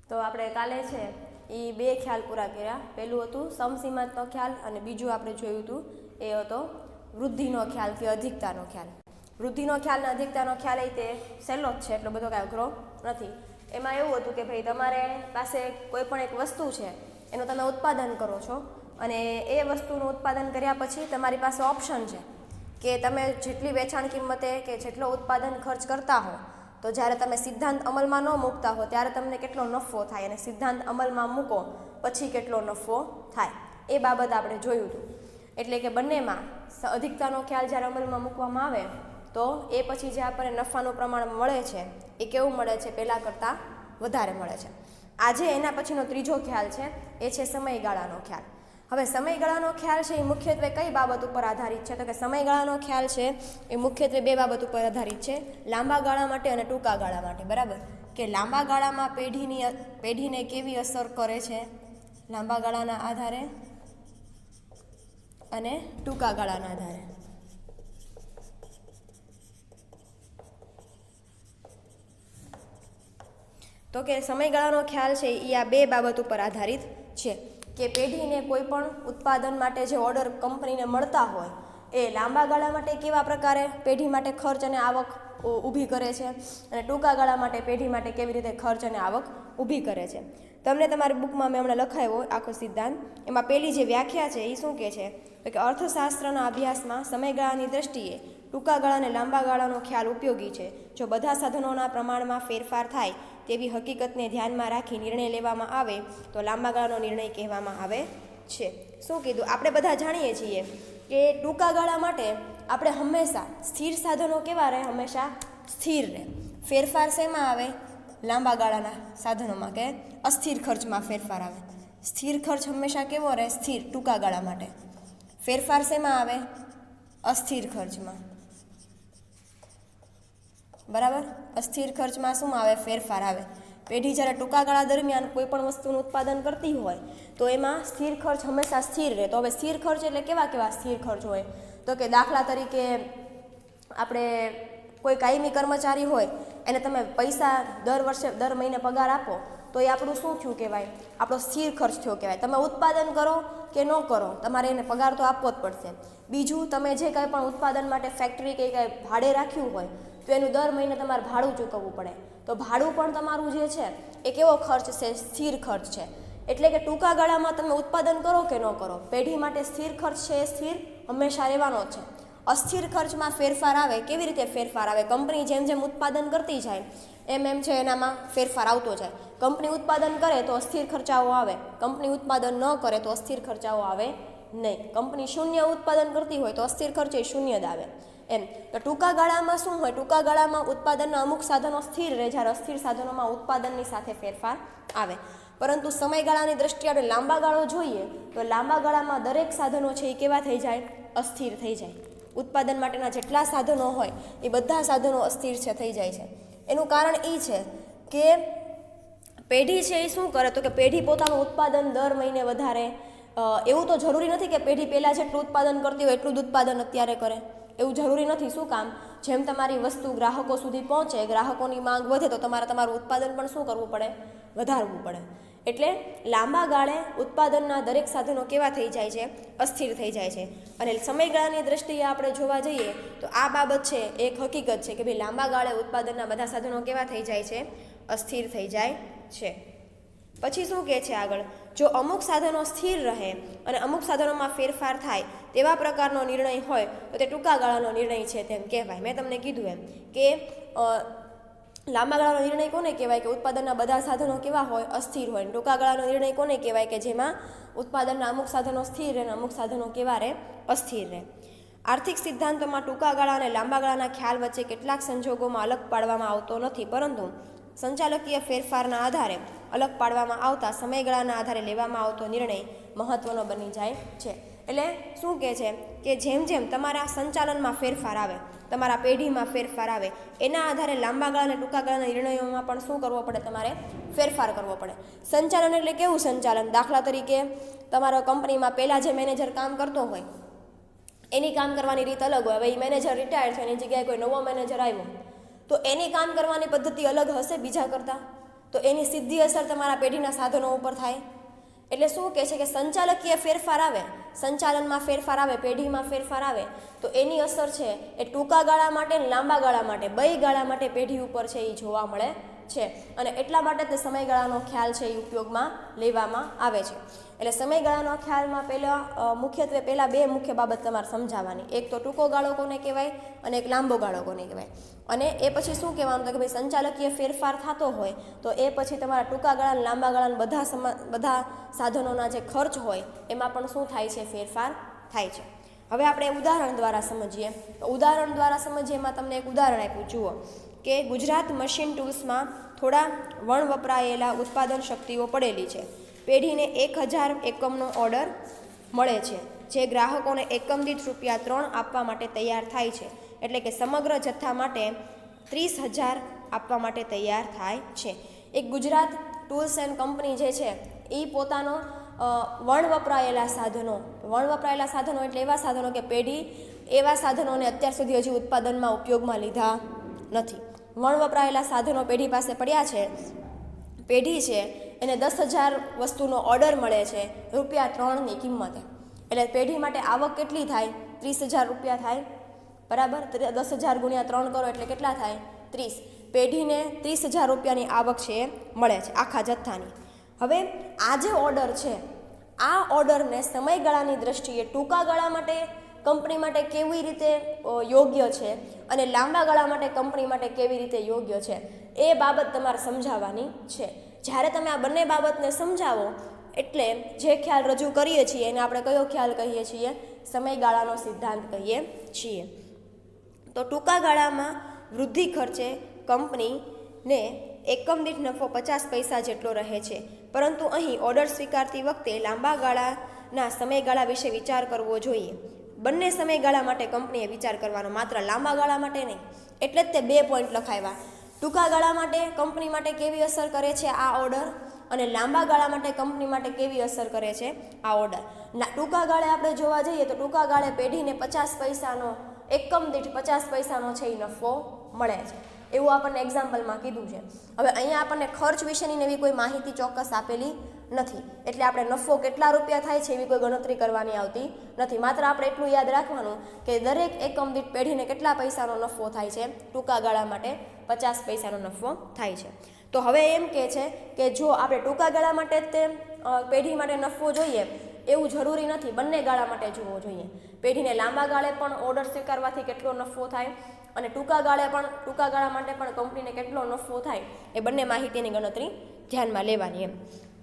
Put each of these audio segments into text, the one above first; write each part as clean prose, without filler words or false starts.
તો આપણે કાલે છે એ બે ખ્યાલ પૂરા કર્યા. પહેલું હતું સમસીમાંતનો ખ્યાલ અને બીજું આપણે જોયું હતું એ હતો વૃદ્ધિનો ખ્યાલ કે અધિકતાનો ખ્યાલ. વૃદ્ધિનો ખ્યાલ અને અધિકતાનો ખ્યાલ એ તે સહેલો જ છે, એટલો બધો કાંઈ અઘરો નથી. એમાં એવું હતું કે ભાઈ તમારે પાસે કોઈ પણ એક વસ્તુ છે એનું તમે ઉત્પાદન કરો છો અને એ વસ્તુનું ઉત્પાદન કર્યા પછી તમારી પાસે ઓપ્શન છે કે તમે જેટલી વેચાણ કિંમતે કે જેટલો ઉત્પાદન ખર્ચ કરતા હો તો જ્યારે તમે સિદ્ધાંત અમલમાં ન મૂકતા હો ત્યારે તમને કેટલો નફો થાય અને સિદ્ધાંત અમલમાં મૂકો પછી કેટલો નફો થાય એ બાબત આપણે જોયું હતું. એટલે કે બંનેમાં અધિકતાનો ખ્યાલ જ્યારે અમલમાં મૂકવામાં આવે તો એ પછી જે આપણને નફાનું પ્રમાણ મળે છે એ કેવું મળે છે, પહેલાં કરતાં વધારે મળે છે. આજે એના પછીનો ત્રીજો ખ્યાલ છે એ છે સમયગાળાનો ખ્યાલ. હવે સમયગાળાનો ખ્યાલ છે એ મુખ્યત્વે કઈ બાબત ઉપર આધારિત છે? તો કે સમયગાળાનો ખ્યાલ છે એ મુખ્યત્વે બે બાબત ઉપર આધારિત છે, લાંબા ગાળા માટે અને ટૂંકા ગાળા માટે. બરાબર, કે લાંબા ગાળામાં પેઢીને કેવી અસર કરે છે લાંબા ગાળાના આધારે અને ટૂંકા ગાળાના આધારે. તો કે સમયગાળાનો ખ્યાલ છે એ આ બે બાબત ઉપર આધારિત છે કે પેઢીને કોઈ પણ ઉત્પાદન માટે જે ઓર્ડર કંપનીને મળતા હોય એ લાંબા ગાળા માટે કેવા પ્રકારે પેઢી માટે ખર્ચ અને આવક ઊભી કરે છે અને ટૂંકા ગાળા માટે પેઢી માટે કેવી રીતે ખર્ચ અને આવક ઊભી કરે છે. તમને તમારી બુકમાં મેં હમણાં લખાવ્યો આખો સિદ્ધાંત. એમાં પહેલી જે વ્યાખ્યા છે એ શું કહે છે કે અર્થશાસ્ત્રના અભ્યાસમાં સમયગાળાની દ્રષ્ટિએ ટૂંકા ગાળા અને લાંબા ગાળાનો ખ્યાલ ઉપયોગી છે. જો બધા સાધનોના પ્રમાણમાં ફેરફાર થાય તેવી હકીકતને ધ્યાનમાં રાખી નિર્ણય લેવામાં આવે તો લાંબા ગાળાનો નિર્ણય કહેવામાં આવે છે. શું કીધું? આપણે બધા જાણીએ છીએ કે ટૂંકા ગાળા માટે આપણે હંમેશા સ્થિર સાધનો કેવા રહે? હંમેશા સ્થિર રહે. ફેરફાર શેમાં આવે? લાંબા ગાળાના સાધનોમાં કે અસ્થિર ખર્ચમાં ફેરફાર આવે. સ્થિર ખર્ચ હંમેશા કેવો રહે? સ્થિર. ટૂંકા ગાળા માટે ફેરફાર શેમાં આવે? અસ્થિર ખર્ચમાં. બરાબર, અસ્થિર ખર્ચમાં શું આવે? ફેરફાર આવે. પેઢી જ્યારે ટૂંકા ગાળા દરમિયાન કોઈ પણ વસ્તુનું ઉત્પાદન કરતી હોય તો એમાં સ્થિર ખર્ચ હંમેશા સ્થિર રહે. તો હવે સ્થિર ખર્ચ એટલે કેવા કેવા સ્થિર ખર્ચ હોય? તો કે દાખલા તરીકે આપણે કોઈ કાયમી કર્મચારી હોય એને તમે પૈસા દર મહિને પગાર આપો તો એ આપણું શું થયું કહેવાય? આપણો સ્થિર ખર્ચ થયો કહેવાય. તમે ઉત્પાદન કરો કે ન કરો તમારે એને પગાર તો આપવો જ પડશે. બીજું, તમે જે કાંઈ પણ ઉત્પાદન માટે ફેક્ટરી કે કાંઈ ભાડે રાખ્યું હોય તો એનું દર મહિને તમારે ભાડું ચૂકવવું પડે. તો ભાડું પણ તમારું જે છે એ કેવો ખર્ચ છે? સ્થિર ખર્ચ છે. એટલે કે ટૂંકા ગાળામાં તમે ઉત્પાદન કરો કે ન કરો પેઢી માટે સ્થિર ખર્ચ છે એ સ્થિર હંમેશા રહેવાનો જ છે. અસ્થિર ખર્ચમાં ફેરફાર આવે. કેવી રીતે ફેરફાર આવે? કંપની જેમ જેમ ઉત્પાદન કરતી જાય એમ છે એનામાં ફેરફાર આવતો જાય. કંપની ઉત્પાદન કરે તો અસ્થિર ખર્ચાઓ આવે, કંપની ઉત્પાદન ન કરે તો અસ્થિર ખર્ચાઓ આવે નહીં. કંપની શૂન્ય ઉત્પાદન કરતી હોય તો અસ્થિર ખર્ચે શૂન્ય જ આવે એમ. તો ટૂંકા ગાળામાં શું હોય? ટૂંકા ગાળામાં ઉત્પાદનના અમુક સાધનો સ્થિર રહે જ્યારે અસ્થિર સાધનોમાં ઉત્પાદનની સાથે ફેરફાર આવે. પરંતુ સમયગાળાની દ્રષ્ટિએ આપણે લાંબા ગાળો જોઈએ તો લાંબા ગાળામાં દરેક સાધનો છે એ કેવા થઈ જાય? અસ્થિર થઈ જાય. ઉત્પાદન માટેના જેટલા સાધનો હોય એ બધા સાધનો અસ્થિર છે થઈ જાય છે. એનું કારણ એ છે કે પેઢી છે એ શું કરે? તો કે પેઢી પોતાનું ઉત્પાદન દર મહિને વધારે. એવું તો જરૂરી નથી કે પેઢી પહેલાં જેટલું ઉત્પાદન કરતી હોય એટલું જ ઉત્પાદન અત્યારે કરે. એવું જરૂરી નથી. શું કામ? જેમ તમારી વસ્તુ ગ્રાહકો સુધી પહોંચે, ગ્રાહકોની માંગ વધે તો તમારું ઉત્પાદન પણ શું કરવું પડે? વધારવું પડે. એટલે લાંબા ગાળે ઉત્પાદનના દરેક સાધનો કેવા થઈ જાય છે? અસ્થિર થઈ જાય છે. અને સમયગાળાની દ્રષ્ટિએ આપણે જોવા જઈએ તો આ બાબત છે એક હકીકત છે કે ભાઈ લાંબા ગાળે ઉત્પાદનના બધા સાધનો કેવા થઈ જાય છે? અસ્થિર થઈ જાય છે. પછી શું કહે છે આગળ? જો અમુક સાધનો સ્થિર રહે અને અમુક સાધનોમાં ફેરફાર થાય તેવા પ્રકારનો નિર્ણય હોય તો તે ટૂંકા ગાળાનો નિર્ણય છે તેમ કહેવાય. મેં તમને કીધું એમ કે લાંબા ગાળાનો નિર્ણય કોને કહેવાય? કે ઉત્પાદનના બધા સાધનો કેવા હોય? અસ્થિર હોય. ટૂંકા ગાળાનો નિર્ણય કોને કહેવાય? કે જેમાં ઉત્પાદનના અમુક સાધનો સ્થિર રહે અને અમુક સાધનો કેવા રહે? અસ્થિર રહે. આર્થિક સિદ્ધાંતોમાં ટૂંકા ગાળા અને લાંબા ગાળાના ખ્યાલ વચ્ચે કેટલાક સંજોગોમાં અલગ પાડવામાં આવતો નથી, પરંતુ સંચાલકીય ફેરફારના આધારે અલગ પાડવામાં આવતા સમયગાળાના આધારે લેવામાં આવતો નિર્ણય મહત્વનો બની જાય છે. એટલે શું કહે છે કે જેમ જેમ તમારા સંચાલનમાં ફેરફાર આવે, તમારા પેઢીમાં ફેરફાર આવે, એના આધારે લાંબા ગાળા અને ટૂંકા ગાળાના નિર્ણયોમાં પણ શું કરવો પડે? તમારે ફેરફાર કરવો પડે. સંચાલન એટલે કેવું સંચાલન? દાખલા તરીકે તમારા કંપનીમાં પહેલાં જે મેનેજર કામ કરતો હોય એની કામ કરવાની રીત અલગ હોય. હવે એ મેનેજર રિટાયર્ડ છે એની જગ્યાએ કોઈ નવો મેનેજર આવ્યો તો એની કામ કરવાની પદ્ધતિ અલગ હશે બીજા કરતાં? તો એની સીધી અસર તમારા પેઢીના સાધનો ઉપર થાય. એટલે શું કહે છે કે સંચાલકીય ફેરફાર આવે, સંચાલનમાં ફેરફાર આવે, પેઢીમાં ફેરફાર આવે, તો એની અસર છે એ ટૂંકા ગાળા માટે અને લાંબા ગાળા માટે બેય ગાળા માટે પેઢી ઉપર છે એ જોવા મળે છે. અને એટલા માટે તે સમયગાળાનો ખ્યાલ છે એ ઉપયોગમાં લેવામાં આવે છે. એટલે સમયગાળાનો ખ્યાલમાં મુખ્યત્વે પહેલાં બે મુખ્ય બાબત તમારે સમજાવવાની. એક તો ટૂંકો ગાળો કોને કહેવાય અને એક લાંબો ગાળો કોને કહેવાય. અને એ પછી શું કહેવાનું કે ભાઈ સંચાલકીય ફેરફાર થતો હોય તો એ પછી તમારા ટૂંકા ગાળા અને લાંબા ગાળાના બધા સાધનોના જે ખર્ચ હોય એમાં પણ શું થાય છે, ફેરફાર થાય છે. હવે આપણે ઉદાહરણ દ્વારા સમજીએ. તો ઉદાહરણ દ્વારા સમજીએ એમાં તમને એક ઉદાહરણ આપ્યું, જુઓ કે ગુજરાત મશીન ટૂલ્સમાં થોડા વણ વપરાયેલા ઉત્પાદન શક્તિઓ પડેલી છે. પેઢીને 1000 એકમનો ઓર્ડર મળે છે, જે ગ્રાહકોને એકમ દીઠ ₹3 આપવા માટે તૈયાર થાય છે. એટલે કે સમગ્ર જથ્થા માટે 30,000 આપવા માટે તૈયાર થાય છે. એક ગુજરાત ટૂલ્સ એન્ડ કંપની જે છે એ પોતાનો વણ વપરાયેલા સાધનો એટલે એવા સાધનો કે પેઢી એવા સાધનોને અત્યાર સુધી હજી ઉત્પાદનમાં ઉપયોગમાં લીધા નથી. વણ વપરાયેલા સાધનો પેઢી પાસે પડ્યા છે. પેઢી છે એને 10,000 વસ્તુનો ઓર્ડર મળે છે ₹3ની કિંમતે. એટલે પેઢી માટે આવક કેટલી થાય, 30,000 રૂપિયા થાય, બરાબર. 10,000 × 3 કરો એટલે કેટલા થાય, 30. પેઢીને 30,000 રૂપિયાની આવક છે એ મળે છે આખા જથ્થાની. હવે આ જે ઓર્ડર છે, આ ઓર્ડરને સમયગાળાની દ્રષ્ટિએ ટૂંકા ગાળા માટે કંપની માટે કેવી રીતે યોગ્ય છે અને લાંબા ગાળા માટે કંપની માટે કેવી રીતે યોગ્ય છે એ બાબત તમારે સમજાવવાની છે. જ્યારે તમે આ બંને બાબતને સમજાવો એટલે જે ખ્યાલ રજૂ કરીએ છીએ એને આપણે કયો ખ્યાલ કહીએ છીએ, સમયગાળાનો સિદ્ધાંત કહીએ છીએ. તો ટૂંકા ગાળામાં વૃદ્ધિ ખર્ચે કંપનીને એકમ દીઠ નફો 50 પૈસા જેટલો રહે છે. પરંતુ અહીં ઓર્ડર સ્વીકારતી વખતે લાંબા ગાળાના સમયગાળા વિશે વિચાર કરવો જોઈએ. બંને સમયગાળા માટે કંપનીએ વિચાર કરવાનો, માત્ર લાંબા ગાળા માટે નહીં. એટલે જ તે 2 પોઈન્ટ લખાવ્યા. ટૂંકા ગાળા માટે કંપની માટે કેવી અસર કરે છે આ ઓર્ડર અને લાંબા ગાળા માટે કંપની માટે કેવી અસર કરે છે આ ઓર્ડર. ટૂંકા ગાળે આપણે જોવા જઈએ તો ટૂંકા ગાળે પેઢીને 50 પૈસાનો એકમ દીઠ 50 પૈસાનો છે એ નફો મળે છે, એવું આપણને એક્ઝામ્પલમાં કીધું છે. હવે અહીંયા આપણને ખર્ચ વિશેની એવી કોઈ માહિતી ચોક્કસ આપેલી નથી, એટલે આપણે નફો કેટલા રૂપિયા થાય છે એવી કોઈ ગણતરી કરવાની આવતી નથી. માત્ર આપણે એટલું યાદ રાખવાનું કે દરેક એકમ દીઠ પેઢીને કેટલા પૈસાનો નફો થાય છે, ટૂંકા ગાળા માટે 50 પૈસાનો નફો થાય છે. તો હવે એમ કહે છે કે જો આપણે ટૂંકા ગાળા માટે તે પેઢી માટે નફો જોઈએ એવું જરૂરી નથી, બંને ગાળા માટે જોવો જોઈએ. પેઢીને લાંબા ગાળે પણ ઓર્ડર સ્વીકારવાથી કેટલો નફો થાય અને ટૂંકા ગાળા માટે પણ કંપનીને કેટલો નફો થાય એ બંને માહિતીની ગણતરી ધ્યાનમાં લેવાની એમ.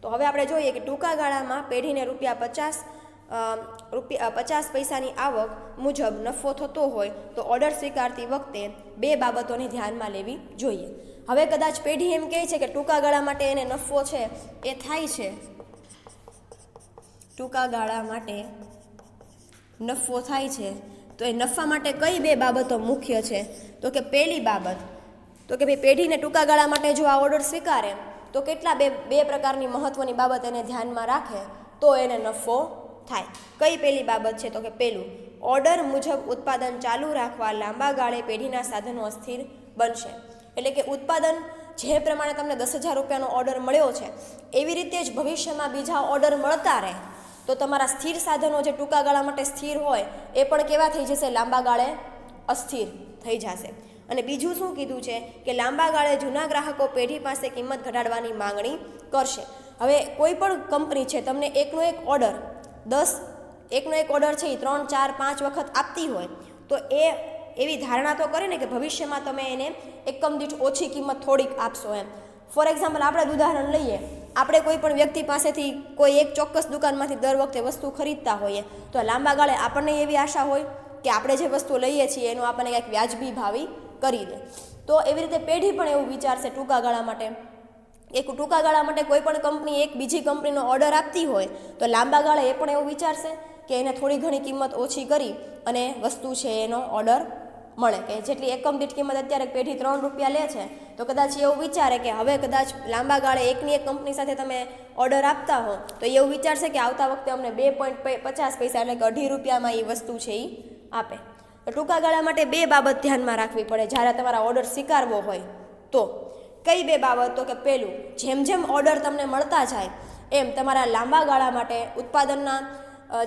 તો હવે આપણે જોઈએ કે ટૂંકા ગાળામાં પેઢીને ₹50 પૈસાની આવક મુજબ નફો થતો હોય તો ઓર્ડર સ્વીકારતી વખતે 2 બાબતોને ધ્યાનમાં લેવી જોઈએ. હવે કદાચ પેઢી એમ કહે છે કે ટૂંકા ગાળા માટે એને નફો છે એ થાય છે, ટૂંકા ગાળા માટે નફો થાય છે, તો એ નફા માટે કઈ 2 બાબતો મુખ્ય છે? તો કે પહેલી બાબત તો કે ભાઈ પેઢીને ટૂંકા ગાળા માટે જો આ ઓર્ડર સ્વીકારે તો કેટલા બે પ્રકારની મહત્વની બાબત એને ધ્યાનમાં રાખે તો એને નફો થાય. કઈ પહેલી બાબત છે? તો કે પહેલું, ઓર્ડર મુજબ ઉત્પાદન ચાલુ રાખવા લાંબા ગાળે પેઢીના સાધનો અસ્થિર બનશે. એટલે કે ઉત્પાદન જે પ્રમાણે તમને 10,000 રૂપિયાનો ઓર્ડર મળ્યો છે એવી રીતે જ ભવિષ્યમાં બીજા ઓર્ડર મળતા રહે તો તમારા સ્થિર સાધનો જે ટૂંકા ગાળા માટે સ્થિર હોય એ પણ કેવા થઈ જશે, લાંબા ગાળે અસ્થિર થઈ જશે. અને બીજું શું કીધું છે કે લાંબા ગાળે જૂના ગ્રાહકો પેઢી પાસે કિંમત ઘટાડવાની માંગણી કરશે. હવે કોઈ પણ કંપની છે તમને એકનો એક ઓર્ડર છે એ 3, 4, 5 વખત આપતી હોય તો એ એવી ધારણા તો કરે ને કે ભવિષ્યમાં તમે એને એકમ દીઠ ઓછી કિંમત થોડીક આપશો એમ. ફોર એક્ઝામ્પલ આપણે ઉદાહરણ લઈએ, આપણે કોઈ પણ વ્યક્તિ પાસેથી કોઈ એક ચોક્કસ દુકાનમાંથી દર વખતે વસ્તુ ખરીદતા હોઈએ તો લાંબા ગાળે આપણને એવી આશા હોય કે આપણે જે વસ્તુ લઈએ છીએ એનું આપણને કંઈક વ્યાજબી ભાવી કરી દે. તો એવી રીતે પેઢી પણ એવું વિચારશે ટૂંકા ગાળા માટે. એક ટૂંકા ગાળા માટે કોઈ પણ કંપની એક બીજી કંપનીનો ઓર્ડર આપતી હોય તો લાંબા ગાળે એ પણ એવું વિચારશે કે એને થોડી ઘણી કિંમત ઓછી કરી અને વસ્તુ છે એનો ઓર્ડર મળે. કે જેટલી એકમ દીઠ કિંમત અત્યારે પેઢી ₹3 લે છે તો કદાચ એવું વિચારે કે હવે કદાચ લાંબા ગાળે એકની એક કંપની સાથે તમે ઓર્ડર આપતા હો તો એવું વિચારશે કે આવતા વખતે અમને 2.50 પૈસા એટલે કે ₹2.5 એ વસ્તુ છે એ આપે. તો ટૂંકા ગાળા માટે 2 બાબત ધ્યાનમાં રાખવી પડે જ્યારે તમારા ઓર્ડર સ્વીકારવો હોય તો. કઈ બે બાબત? તો કે પહેલું, જેમ જેમ ઓર્ડર તમને મળતા જાય એમ તમારા લાંબા ગાળા માટે ઉત્પાદનના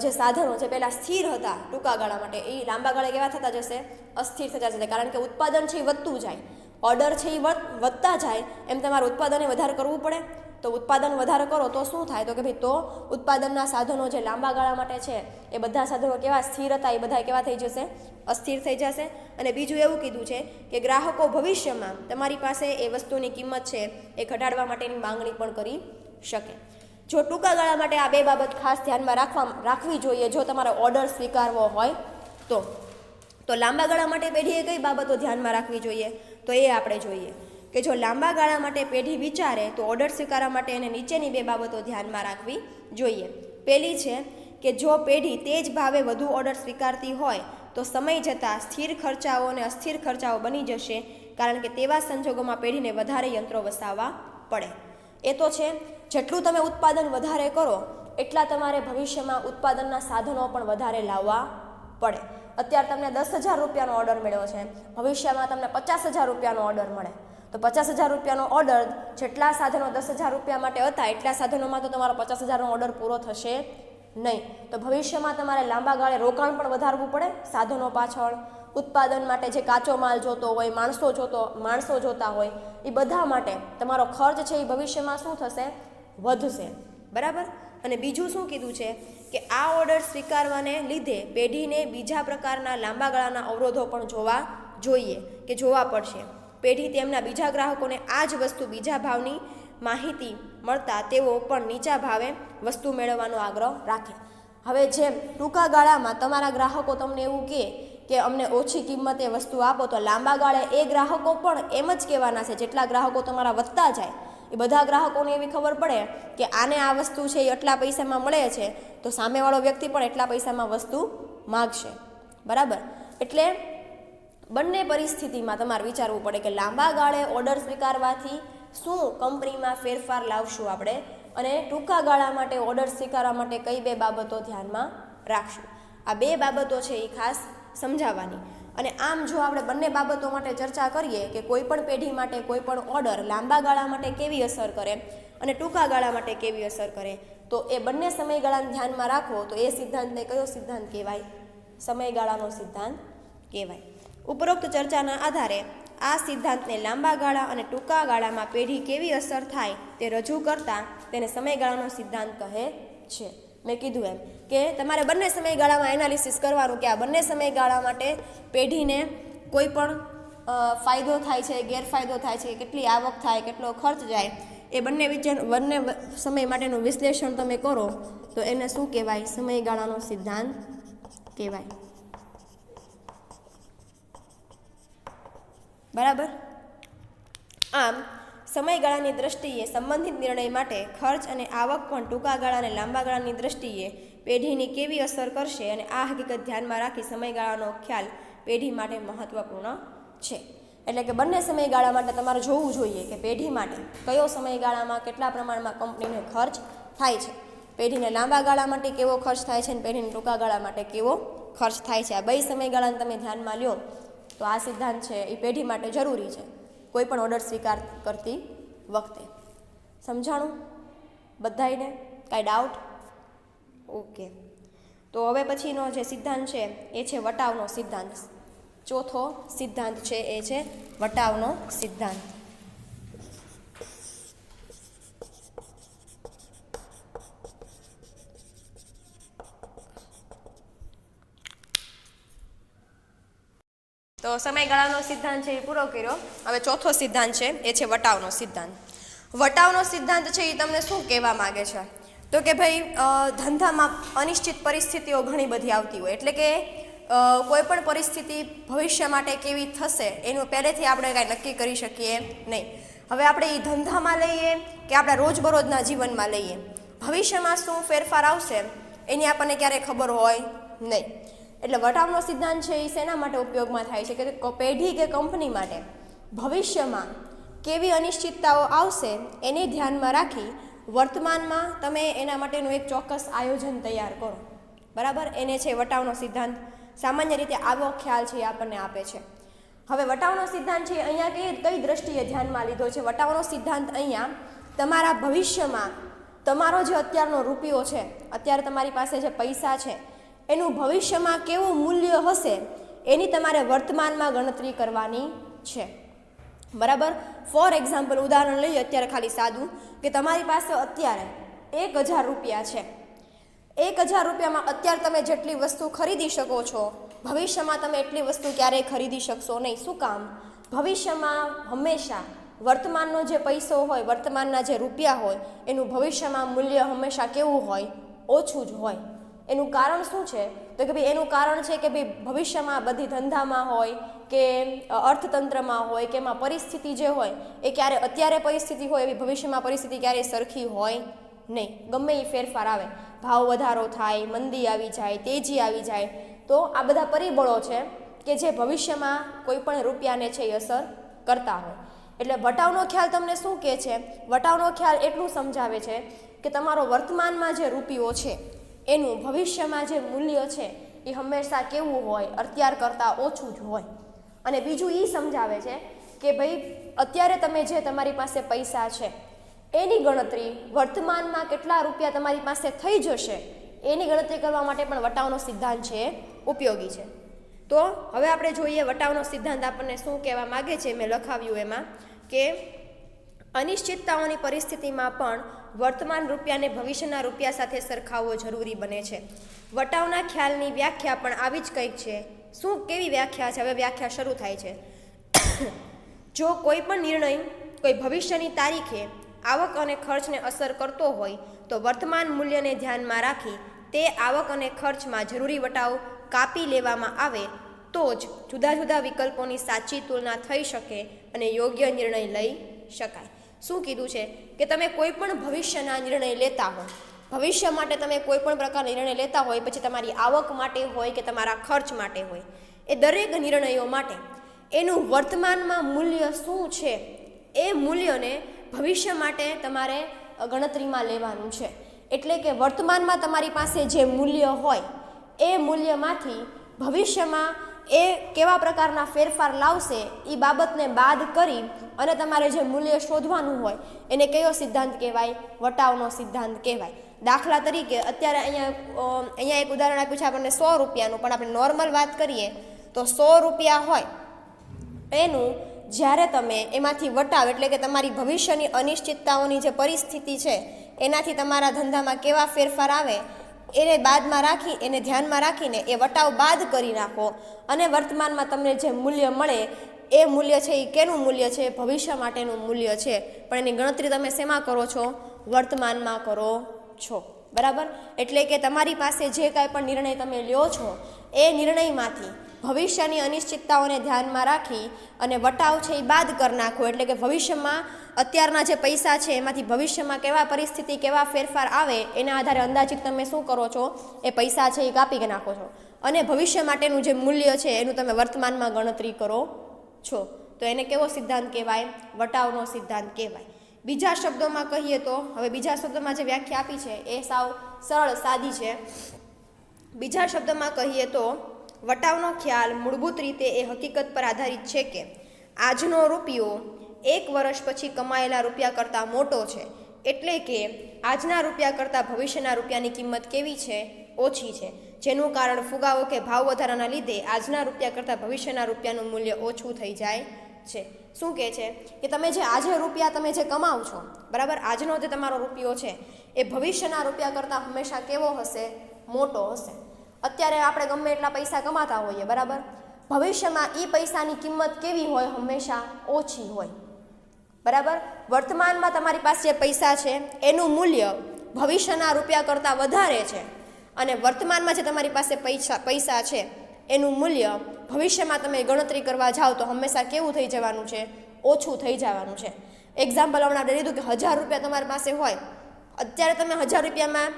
જે સાધનો છે પહેલાં સ્થિર હતા ટૂંકા ગાળા માટે, એ લાંબા ગાળે કેવા થતા જશે? અસ્થિર થતા જશે, કારણ કે ઉત્પાદન છે એ વધતું જાય, ઓર્ડર છે એ વધતા જાય એમ તમારે ઉત્પાદને વધારે કરવું પડે. તો ઉત્પાદન વધારે કરો તો શું થાય? તો કે ભાઈ તો ઉત્પાદનના સાધનો જે લાંબા ગાળા માટે છે એ બધા સાધનો કેવા સ્થિર હતા એ બધા કેવા થઈ જશે? અસ્થિર થઈ જશે. અને બીજું એવું કીધું છે કે ગ્રાહકો ભવિષ્યમાં તમારી પાસે એ વસ્તુની કિંમત છે એ ઘટાડવા માટેની માંગણી પણ કરી શકે. જો ટૂંકા ગાળા માટે આ બે બાબત ખાસ ધ્યાનમાં રાખવી જોઈએ જો તમારે ઓર્ડર સ્વીકારવો હોય તો લાંબા ગાળા માટે પેઢીએ કઈ બાબતો ધ્યાનમાં રાખવી જોઈએ? તો એ આપણે જોઈએ કે જો લાંબા ગાળા માટે પેઢી વિચારે તો ઓર્ડર સ્વીકારવા માટે એને નીચેની બે બાબતો ધ્યાનમાં રાખવી જોઈએ. પહેલી છે કે જો પેઢી તે જ ભાવે વધુ ઓર્ડર સ્વીકારતી હોય તો સમય જતાં સ્થિર ખર્ચાઓ અને અસ્થિર ખર્ચાઓ બની જશે, કારણ કે તેવા સંજોગોમાં પેઢીને વધારે યંત્રો વસાવવા પડે. એ તો છે, જેટલું તમે ઉત્પાદન વધારે કરો એટલા તમારે ભવિષ્યમાં ઉત્પાદનના સાધનો પણ વધારે લાવવા પડે. અત્યારે તમને 10,000 રૂપિયાનો ઓર્ડર મળ્યો છે, ભવિષ્યમાં તમને 50,000 રૂપિયાનો ઓર્ડર મળે તો 50,000 રૂપિયાનો ઓર્ડર જેટલા સાધનો 10,000 રૂપિયા માટે હતા એટલા સાધનોમાં તો તમારો 50,000નો ઓર્ડર પૂરો થશે નહીં. તો ભવિષ્યમાં તમારે લાંબા ગાળે રોકાણ પણ વધારવું પડે સાધનો પાછળ. ઉત્પાદન માટે જે કાચો માલ જોતો હોય, માણસો જોતા હોય, એ બધા માટે તમારો ખર્ચ છે એ ભવિષ્યમાં શું થશે? વધશે. બરાબર. અને બીજું શું કીધું છે કે આ ઓર્ડર સ્વીકારવાને લીધે પેઢીને બીજા પ્રકારના લાંબા ગાળાના અવરોધો પણ જોવા પડશે. પેઢી તેમના બીજા ગ્રાહકોને આ જ વસ્તુ બીજા ભાવની માહિતી મળતા તેઓ પણ નીચા ભાવે વસ્તુ મેળવવાનો આગ્રહ રાખે. હવે જેમ ટૂંકા ગાળામાં તમારા ગ્રાહકો તમને એવું કે અમને ઓછી કિંમતે વસ્તુ આપો, તો લાંબા ગાળે એ ગ્રાહકો પણ એમ જ કહેવાના છે. જેટલા ગ્રાહકો તમારા વધતા જાય એ બધા ગ્રાહકોને એવી ખબર પડે કે આને આ વસ્તુ છે એ એટલા પૈસામાં મળે છે, તો સામેવાળો વ્યક્તિ પણ એટલા પૈસામાં વસ્તુ માગશે. બરાબર. એટલે બંને પરિસ્થિતિમાં તમારે વિચારવું પડે કે લાંબા ગાળે ઓર્ડર સ્વીકારવાથી શું કંપનીમાં ફેરફાર લાવશું આપણે, અને ટૂંકા ગાળા માટે ઓર્ડર સ્વીકારવા માટે કઈ બે બાબતો ધ્યાનમાં રાખશું. આ બે બાબતો છે એ ખાસ સમજાવવાની. અને આમ જો આપણે બંને બાબતો માટે ચર્ચા કરીએ કે કોઈ પણ પેઢી માટે કોઈ પણ ઓર્ડર લાંબા ગાળા માટે કેવી અસર કરે અને ટૂંકા ગાળા માટે કેવી અસર કરે, તો એ બંને સમયગાળાને ધ્યાનમાં રાખો તો એ સિદ્ધાંતને કયો સિદ્ધાંત કહેવાય? સમયગાળાનો સિદ્ધાંત કહેવાય. ઉપરોક્ત ચર્ચાના આધારે આ સિદ્ધાંતને લાંબા ગાળા અને ટૂંકા ગાળામાં પેઢી કેવી અસર થાય તે રજૂ કરતા તેને સમયગાળાનો સિદ્ધાંત કહે છે. મેં કીધું એમ કે તમારે બંને સમયગાળામાં એનાલિસિસ કરવાનું કે આ બંને સમયગાળા માટે પેઢીને કોઈ પણ ફાયદો થાય છે, ગેરફાયદો થાય છે, કેટલી આવક થાય, કેટલો ખર્ચ જાય, એ બંને સમય માટેનું વિશ્લેષણ તમે કરો તો એને શું કહેવાય? સમયગાળાનો સિદ્ધાંત કહેવાય. બરાબર. આમ સમયગાળાની દ્રષ્ટિએ સંબંધિત નિર્ણય માટે ખર્ચ અને આવક પણ ટૂંકા ગાળા અને લાંબા ગાળાની દ્રષ્ટિએ પેઢીની કેવી અસર કરશે અને આ હકીકત ધ્યાનમાં રાખી સમયગાળાનો ખ્યાલ પેઢી માટે મહત્વપૂર્ણ છે. એટલે કે બંને સમયગાળા માટે તમારે જોવું જોઈએ કે પેઢી માટે કયો સમયગાળામાં કેટલા પ્રમાણમાં કંપનીને ખર્ચ થાય છે, પેઢીને લાંબા ગાળા માટે કેવો ખર્ચ થાય છે અને પેઢીને ટૂંકા ગાળા માટે કેવો ખર્ચ થાય છે. આ બે સમયગાળાને તમે ધ્યાનમાં લ્યો તો આ સિદ્ધાંત છે એ પેઢી માટે જરૂરી છે કોઈ પણ ઓર્ડર સ્વીકાર કરતી વખતે. સમજાણું બધાયને? કાંઈ ડાઉટ? ઓકે. તો હવે પછીનો જે સિદ્ધાંત છે એ છે વટાવનો સિદ્ધાંત. ચોથો સિદ્ધાંત છે એ છે વટાવનો સિદ્ધાંત. તો સમયગાળાનો સિદ્ધાંત છે એ પૂરો કર્યો. હવે ચોથો સિદ્ધાંત છે એ છે વટાવનો સિદ્ધાંત. વટાવનો સિદ્ધાંત છે એ તમને શું કહેવા માગે છે? તો કે ભાઈ ધંધામાં અનિશ્ચિત પરિસ્થિતિઓ ઘણી બધી આવતી હોય, એટલે કે કોઈ પણ પરિસ્થિતિ ભવિષ્ય માટે કેવી થશે એનું પહેલેથી આપણે કાંઈ નક્કી કરી શકીએ નહીં. હવે આપણે એ ધંધામાં લઈએ કે આપણા રોજબરોજના જીવનમાં લઈએ, ભવિષ્યમાં શું ફેરફાર આવશે એની આપણને ક્યારેય ખબર હોય નહીં. એટલે વટાવનો સિદ્ધાંત છે એ શેના માટે ઉપયોગમાં થાય છે કે પેઢી કે કંપની માટે ભવિષ્યમાં કેવી અનિશ્ચિતતાઓ આવશે એને ધ્યાનમાં રાખી વર્તમાનમાં તમે એના માટેનું એક ચોક્કસ આયોજન તૈયાર કરો. બરાબર. એને છે વટાવનો સિદ્ધાંત. સામાન્ય રીતે આવો ખ્યાલ છે એ આપણને આપે છે. હવે વટાવનો સિદ્ધાંત છે અહીંયા કઈ દ્રષ્ટિએ ધ્યાનમાં લીધો છે? વટાવનો સિદ્ધાંત અહીંયા તમારા ભવિષ્યમાં તમારો જે અત્યારનો રૂપિયો છે, અત્યારે તમારી પાસે જે પૈસા છે, એનું ભવિષ્યમાં કેવું મૂલ્ય હશે એની તમારે વર્તમાનમાં ગણતરી કરવાની છે, બરાબર. ફોર એક્ઝામ્પલ, ઉદાહરણ લઈએ અત્યારે ખાલી સાદું, કે તમારી પાસે અત્યારે 1000 રૂપિયા છે. 1000 રૂપિયામાં અત્યારે તમે જેટલી વસ્તુ ખરીદી શકો છો, ભવિષ્યમાં તમે એટલી વસ્તુ ક્યારેય ખરીદી શકશો નહીં. શું કામ? ભવિષ્યમાં હંમેશા વર્તમાનનો જે પૈસો હોય, વર્તમાનના જે રૂપિયા હોય, એનું ભવિષ્યમાં મૂલ્ય હંમેશા કેવું હોય? ઓછું જ હોય. એનું કારણ શું છે? તો કે ભાઈ એનું કારણ છે કે ભાઈ ભવિષ્યમાં બધી ધંધામાં હોય કે અર્થતંત્રમાં હોય કે એમાં પરિસ્થિતિ જે હોય એ ક્યારે અત્યારે પરિસ્થિતિ હોય એવી ભવિષ્યમાં પરિસ્થિતિ ક્યારેય સરખી હોય નહીં. ગમે એ ફેરફાર આવે, ભાવ વધારો થાય, મંદી આવી જાય, તેજી આવી જાય, તો આ બધા પરિબળો છે કે જે ભવિષ્યમાં કોઈ પણ રૂપિયાને છે એ અસર કરતા હોય. એટલે વટાવનો ખ્યાલ તમને શું કહે છે? વટાવનો ખ્યાલ એટલું સમજાવે છે કે તમારો વર્તમાનમાં જે રૂપિયો છે એનું ભવિષ્યમાં જે મૂલ્ય છે એ હંમેશા કેવું હોય? અત્યાર કરતાં ઓછું જ હોય. અને બીજું એ સમજાવે છે કે ભાઈ અત્યારે તમે જે તમારી પાસે પૈસા છે એની ગણતરી વર્તમાનમાં કેટલા રૂપિયા તમારી પાસે થઈ જશે એની ગણતરી કરવા માટે પણ વટાવનો સિદ્ધાંત છે ઉપયોગી છે. તો હવે આપણે જોઈએ વટાવનો સિદ્ધાંત આપણને શું કહેવા માગે છે. મેં લખાવ્યું એમાં કે અનિશ્ચિતતાઓની પરિસ્થિતિમાં પણ વર્તમાન રૂપિયાને ભવિષ્યના રૂપિયા સાથે સરખાવવો જરૂરી બને છે. વટાવના ખ્યાલની વ્યાખ્યા પણ આવી જ કંઈક છે. શું કેવી વ્યાખ્યા છે? હવે વ્યાખ્યા શરૂ થાય છે. જો કોઈ પણ નિર્ણય કોઈ ભવિષ્યની તારીખે આવક અને ખર્ચને અસર કરતો હોય તો વર્તમાન મૂલ્યને ધ્યાનમાં રાખી તે આવક અને ખર્ચમાં જરૂરી વટાવ કાપી લેવામાં આવે તો જ જુદા જુદા વિકલ્પોની સાચી તુલના થઈ શકે અને યોગ્ય નિર્ણય લઈ શકાય. શું કીધું છે કે તમે કોઈ પણ ભવિષ્યના નિર્ણય લેતા હોય, ભવિષ્ય માટે તમે કોઈ પણ પ્રકારના નિર્ણય લેતા હોય, પછી તમારી આવક માટે હોય કે તમારા ખર્ચ માટે હોય, એ દરેક નિર્ણયો માટે એનું વર્તમાનમાં મૂલ્ય શું છે એ મૂલ્યને ભવિષ્ય માટે તમારે ગણતરીમાં લેવાનું છે. એટલે કે વર્તમાનમાં તમારી પાસે જે મૂલ્ય હોય એ મૂલ્યમાંથી ભવિષ્યમાં એ કેવા પ્રકારના ફેરફાર લાવશે એ બાબતને બાદ કરી અને તમારે જે મૂલ્ય શોધવાનું હોય એને કયો સિદ્ધાંત કહેવાય? વટાવનો સિદ્ધાંત કહેવાય. દાખલા તરીકે અત્યારે અહીંયા એક ઉદાહરણ આપ્યું છે આપણને 100 રૂપિયાનું, પણ આપણે નોર્મલ વાત કરીએ તો 100 રૂપિયા હોય એનું જ્યારે તમે એમાંથી વટાવ એટલે કે તમારી ભવિષ્યની અનિશ્ચિતતાઓની જે પરિસ્થિતિ છે એનાથી તમારા ધંધામાં કેવા ફેરફાર આવે એને બાદમાં રાખી, એને ધ્યાનમાં રાખીને એ વટાવ બાદ કરી નાખો અને વર્તમાનમાં તમને જે મૂલ્ય મળે એ મૂલ્ય છે એ કેનું મૂલ્ય છે? ભવિષ્ય માટેનું મૂલ્ય છે. પણ એની ગણતરી તમે શેમાં કરો છો? વર્તમાનમાં કરો છો, બરાબર. એટલે કે તમારી પાસે જે કાંઈ પણ નિર્ણય તમે લ્યો છો એ નિર્ણયમાંથી ભવિષ્યની અનિશ્ચિતતાઓને ધ્યાનમાં રાખી અને વટાવ છે એ બાદ કરી નાખો. એટલે કે ભવિષ્યમાં અત્યારના જે પૈસા છે એમાંથી ભવિષ્યમાં કેવા પરિસ્થિતિ, કેવા ફેરફાર આવે એના આધારે અંદાજિત તમે શું કરો છો? એ પૈસા છે એ કાપી નાખો છો અને ભવિષ્ય માટેનું જે મૂલ્ય છે એનું તમે વર્તમાનમાં ગણતરી કરો છો. તો એને કેવો સિદ્ધાંત કહેવાય? વટાવનો સિદ્ધાંત કહેવાય. બીજા શબ્દોમાં કહીએ તો, હવે બીજા શબ્દોમાં જે વ્યાખ્યા આપી છે એ સાવ સરળ સાદી છે. બીજા શબ્દમાં કહીએ તો વટાવનો ખ્યાલ મૂળભૂત રીતે એ હકીકત પર આધારિત છે કે આજનો રૂપિયો 1 વર્ષ પછી કમાયેલા રૂપિયા કરતાં મોટો છે. એટલે કે આજના રૂપિયા કરતાં ભવિષ્યના રૂપિયાની કિંમત કેવી છે? ઓછી છે. જેનું કારણ ફુગાવો કે ભાવ વધારાના લીધે આજના રૂપિયા કરતાં ભવિષ્યના રૂપિયાનું મૂલ્ય ઓછું થઈ જાય છે. શું કહે છે કે તમે જે આજે રૂપિયા તમે જે કમાવ છો, બરાબર, આજનો જે તમારો રૂપિયો છે એ ભવિષ્યના રૂપિયા કરતાં હંમેશા કેવો હશે? મોટો હશે. અત્યારે આપણે ગમે એટલા પૈસા કમાતા હોઈએ, બરાબર, ભવિષ્યમાં એ પૈસાની કિંમત કેવી હોય? હંમેશા ઓછી હોય, બરાબર. વર્તમાનમાં તમારી પાસે જે પૈસા છે એનું મૂલ્ય ભવિષ્યના રૂપિયા કરતાં વધારે છે અને વર્તમાનમાં જે તમારી પાસે પૈસા છે એનું મૂલ્ય ભવિષ્યમાં તમે ગણતરી કરવા જાઓ તો હંમેશા કેવું થઈ જવાનું છે? ઓછું થઈ જવાનું છે. એક્ઝામ્પલ હમણાં આપણે લીધું કે 1000 રૂપિયા તમારી પાસે હોય, અત્યારે તમે 1000 રૂપિયામાં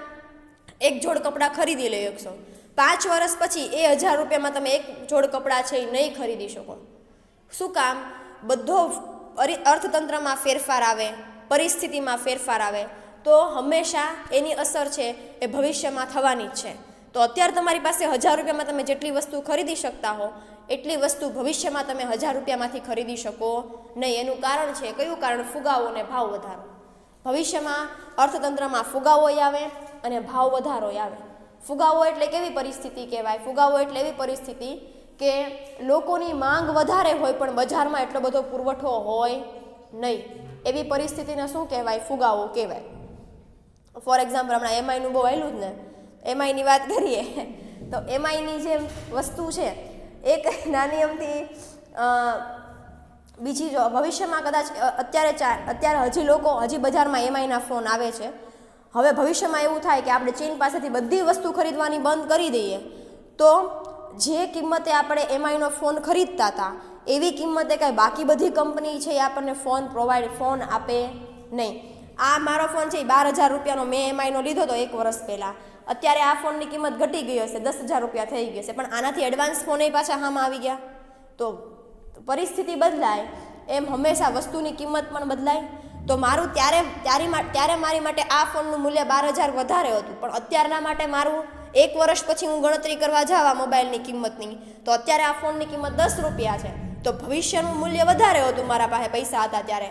એક જોડ કપડાં ખરીદી લઈ શકશો. 5 વર્ષ પછી એ 1000 રૂપિયામાં તમે એક જોડ કપડાં છે એ નહીં ખરીદી શકો. શું કામ? બધો અર્થતંત્રમાં ફેરફાર આવે, પરિસ્થિતિમાં ફેરફાર આવે તો હંમેશા એની અસર છે એ ભવિષ્યમાં થવાની જ છે. તો અત્યારે તમારી પાસે 1000 રૂપિયામાં તમે જેટલી વસ્તુ ખરીદી શકતા હો એટલી વસ્તુ ભવિષ્યમાં તમે 1000 રૂપિયામાંથી ખરીદી શકો નહીં. એનું કારણ છે, કયું કારણ? ફુગાવો અને ભાવ વધારો. ભવિષ્યમાં અર્થતંત્રમાં ફુગાવોય આવે અને ભાવ વધારોય આવે. ફુગાવો એટલે કેવી પરિસ્થિતિ કહેવાય? ફુગાવો એટલે એવી પરિસ્થિતિ કે લોકોની માંગ વધારે હોય પણ બજારમાં એટલો બધો પુરવઠો હોય નહીં. એવી પરિસ્થિતિને શું કહેવાય? ફુગાવો કહેવાય. ફોર એક્ઝામ્પલ, હમણાં એમઆઈનું બહુ આવેલું જ ને, એમઆઈની વાત કરીએ તો એમઆઈની જે વસ્તુ છે, એક નાની અમથી બીજી જો ભવિષ્યમાં કદાચ અત્યારે હજી લોકો બજારમાં એમઆઈના ફોન આવે છે. હવે ભવિષ્યમાં એવું થાય કે આપણે ચીન પાસેથી બધી વસ્તુ ખરીદવાની બંધ કરી દઈએ તો જે કિંમતે આપણે એમઆઈનો ફોન ખરીદતા હતા એવી કિંમતે કાંઈ બાકી બધી કંપની છે એ આપણને ફોન આપે નહીં. આ મારો ફોન છે એ 12,000 રૂપિયાનો મેં એમઆઈનો લીધો હતો 1 વર્ષ પહેલાં. અત્યારે આ ફોનની કિંમત ઘટી ગઈ હશે, 10,000 રૂપિયા થઈ ગઈ હશે, પણ આનાથી એડવાન્સ ફોન એ પાછા હામાં આવી ગયા. તો પરિસ્થિતિ બદલાય એમ હંમેશા વસ્તુની કિંમત પણ બદલાય. તો મારું ત્યારે મારી માટે આ ફોનનું મૂલ્ય 12,000 વધારે હતું, પણ અત્યારના માટે મારું 1 વર્ષ પછી હું ગણતરી કરવા જાવા મોબાઈલની કિંમતની, તો અત્યારે આ ફોનની કિંમત 10 રૂપિયા છે. તો ભવિષ્યનું મૂલ્ય વધારે હતું મારા પાસે પૈસા હતા ત્યારે.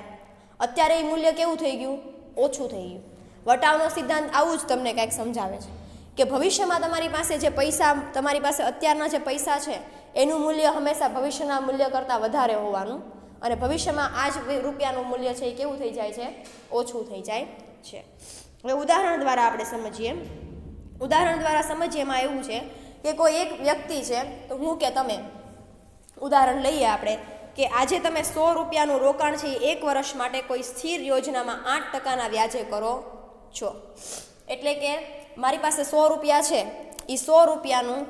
અત્યારે એ મૂલ્ય કેવું થઈ ગયું? ઓછું થઈ ગયું. વટાવનો સિદ્ધાંત આવું જ તમને કંઈક સમજાવે છે કે ભવિષ્યમાં તમારી પાસે અત્યારના જે પૈસા છે એનું મૂલ્ય હંમેશા ભવિષ્યના મૂલ્ય કરતાં વધારે હોવાનું, અને ભવિષ્યમાં આ જ રૂપિયાનું મૂલ્ય છે એ કેવું થઈ જાય છે? ઓછું થઈ જાય છે. હવે ઉદાહરણ દ્વારા આપણે સમજીએ. એમાં એવું છે કે કોઈ એક વ્યક્તિ છે, તો હું કે તમે ઉદાહરણ લઈએ આપણે કે આજે તમે 100 રૂપિયાનું રોકાણ છે એ 1 વર્ષ માટે કોઈ સ્થિર યોજનામાં 8% વ્યાજે કરો છો. એટલે કે મારી પાસે 100 રૂપિયા છે, એ 100 રૂપિયાનું